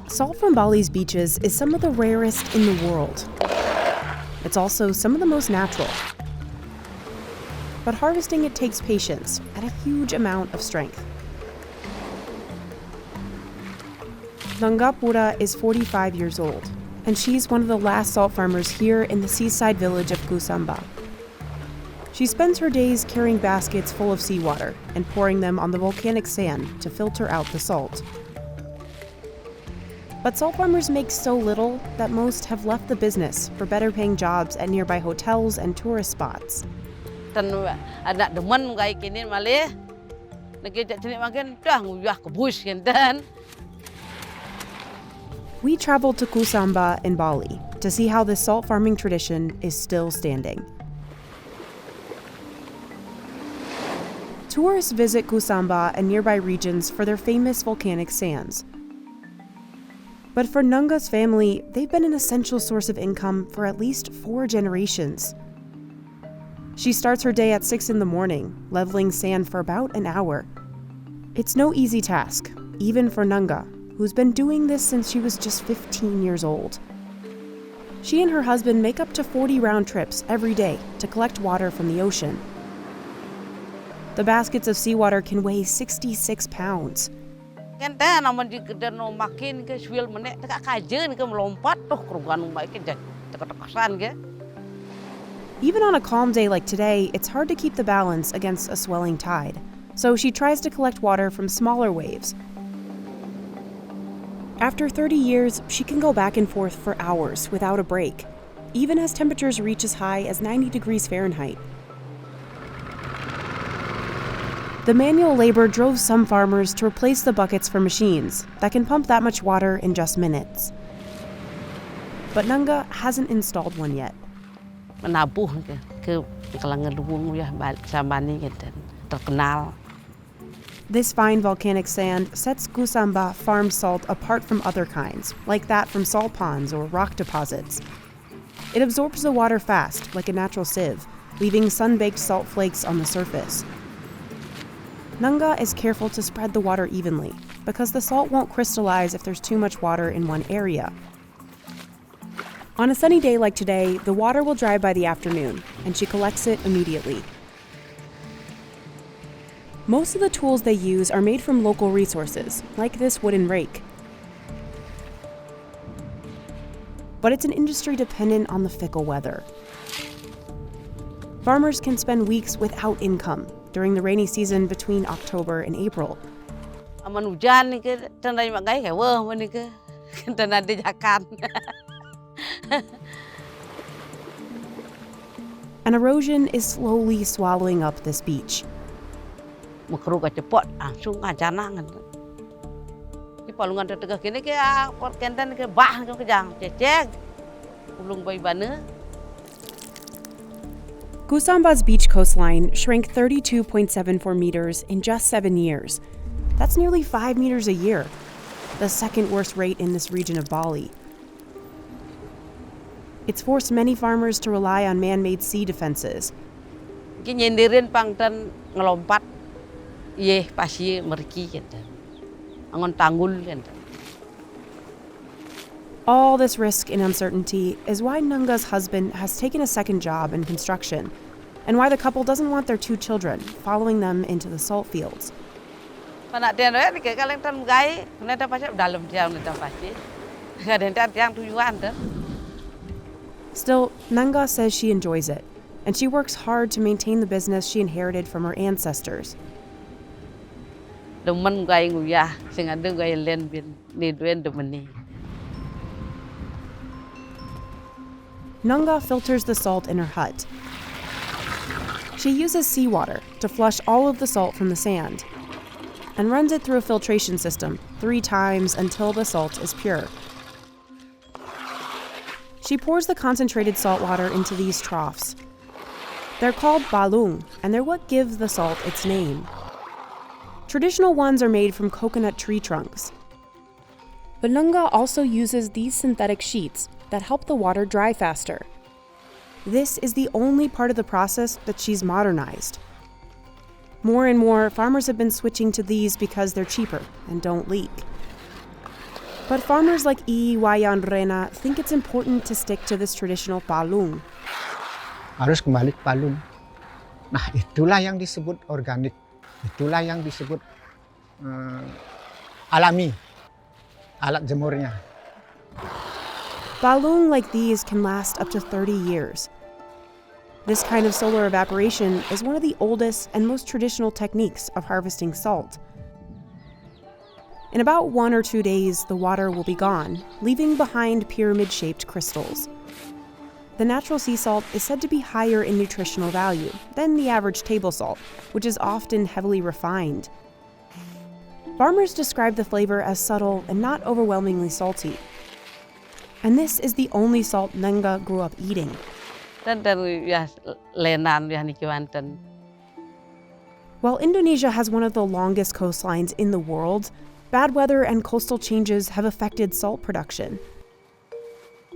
Salt from Bali's beaches is some of the rarest in the world. It's also some of the most natural. But harvesting it takes patience and a huge amount of strength. Nangapura is 45 years old, and she's one of the last salt farmers here in the seaside village of Kusamba. She spends her days carrying baskets full of seawater and pouring them on the volcanic sand to filter out the salt. But salt farmers make so little that most have left the business for better paying jobs at nearby hotels and tourist spots. We traveled to Kusamba in Bali to see how this salt farming tradition is still standing. Tourists visit Kusamba and nearby regions for their famous volcanic sands. But for Nunga's family, they've been an essential source of income for at least 4 generations. She starts her day at 6 in the morning, leveling sand for about an hour. It's no easy task, even for Nunga, who's been doing this since she was just 15 years old. She and her husband make up to 40 round trips every day to collect water from the ocean. The baskets of seawater can weigh 66 pounds. Even on a calm day like today, it's hard to keep the balance against a swelling tide. So she tries to collect water from smaller waves. After 30 years, she can go back and forth for hours without a break, even as temperatures reach as high as 90 degrees Fahrenheit. The manual labor drove some farmers to replace the buckets for machines that can pump that much water in just minutes. But Nunga hasn't installed one yet. This fine volcanic sand sets Kusamba farm salt apart from other kinds, like that from salt ponds or rock deposits. It absorbs the water fast, like a natural sieve, leaving sun-baked salt flakes on the surface. Nunga is careful to spread the water evenly, because the salt won't crystallize if there's too much water in one area. On a sunny day like today, the water will dry by the afternoon, and she collects it immediately. Most of the tools they use are made from local resources, like this wooden rake. But it's an industry dependent on the fickle weather. Farmers can spend weeks without income during the rainy season between October and April. And erosion is slowly swallowing up this beach. Kusamba's beach coastline shrank 32.74 meters in just 7 years. That's nearly 5 meters a year, the second worst rate in this region of Bali. It's forced many farmers to rely on man-made sea defenses. All this risk and uncertainty is why Nunga's husband has taken a second job in construction, and why the couple doesn't want their 2 children following them into the salt fields. Still, Nunga says she enjoys it, and she works hard to maintain the business she inherited from her ancestors. Nunga filters the salt in her hut. She uses seawater to flush all of the salt from the sand and runs it through a filtration system 3 times until the salt is pure. She pours the concentrated salt water into these troughs. They're called palung, and they're what give the salt its name. Traditional ones are made from coconut tree trunks. But Nunga also uses these synthetic sheets that help the water dry faster. This is the only part of the process that she's modernized. More and more, farmers have been switching to these because they're cheaper and don't leak. But farmers like Wayan Rena think it's important to stick to this traditional palung. Harus kembali ke palung. Nah, itulah yang disebut organik. Itulah yang disebut alami, alat jemurnya. Palung like these can last up to 30 years. This kind of solar evaporation is one of the oldest and most traditional techniques of harvesting salt. In about 1 or 2 days, the water will be gone, leaving behind pyramid-shaped crystals. The natural sea salt is said to be higher in nutritional value than the average table salt, which is often heavily refined. Farmers describe the flavor as subtle and not overwhelmingly salty. And this is the only salt Nanga grew up eating. While Indonesia has one of the longest coastlines in the world, bad weather and coastal changes have affected salt production.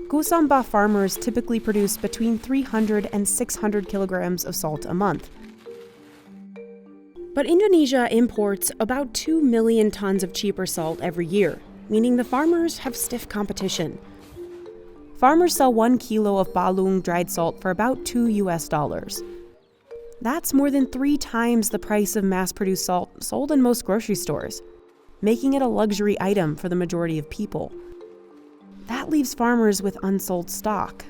Kusamba farmers typically produce between 300 and 600 kilograms of salt a month. But Indonesia imports about 2 million tons of cheaper salt every year, meaning the farmers have stiff competition. Farmers sell 1 kilo of palung dried salt for about $2. That's more than 3 times the price of mass-produced salt sold in most grocery stores, making it a luxury item for the majority of people. That leaves farmers with unsold stock.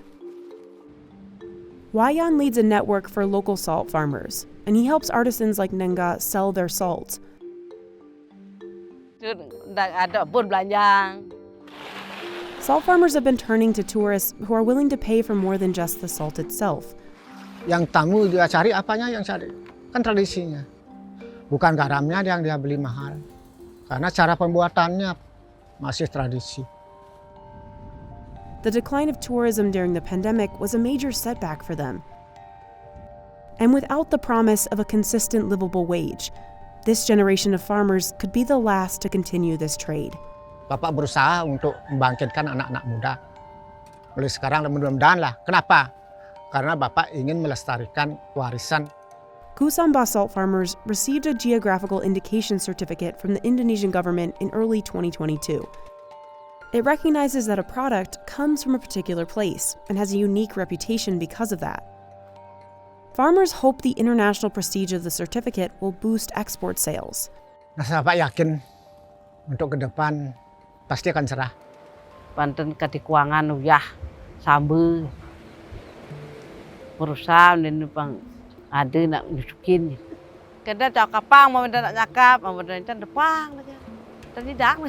Wayan leads a network for local salt farmers, and he helps artisans like Nenga sell their salt. Salt farmers have been turning to tourists who are willing to pay for more than just the salt itself. Yang tamu dia cari apanya yang cari? Kan tradisinya. Bukan garamnya yang dia beli mahal. Karena cara pembuatannya masih tradisi. The decline of tourism during the pandemic was a major setback for them. And without the promise of a consistent livable wage, this generation of farmers could be the last to continue this trade. Bapak berusaha untuk membangkitkan anak-anak muda. Mulai sekarang mudah-mudahan lah. Kenapa? Karena Bapak ingin melestarikan warisan. Kusamba salt farmers received a geographical indication certificate from the Indonesian government in early 2022. It recognizes that a product comes from a particular place and has a unique reputation because of that. Farmers hope the international prestige of the certificate will boost export sales. Nah, Bapak yakin untuk ke depan pasti akan cerah. Panten katikuangan uyah sambil berusaha dan pang ada nak nyusukin. Kada cakapang mau nak nyakap, mau nak depan aja. Tadi dak.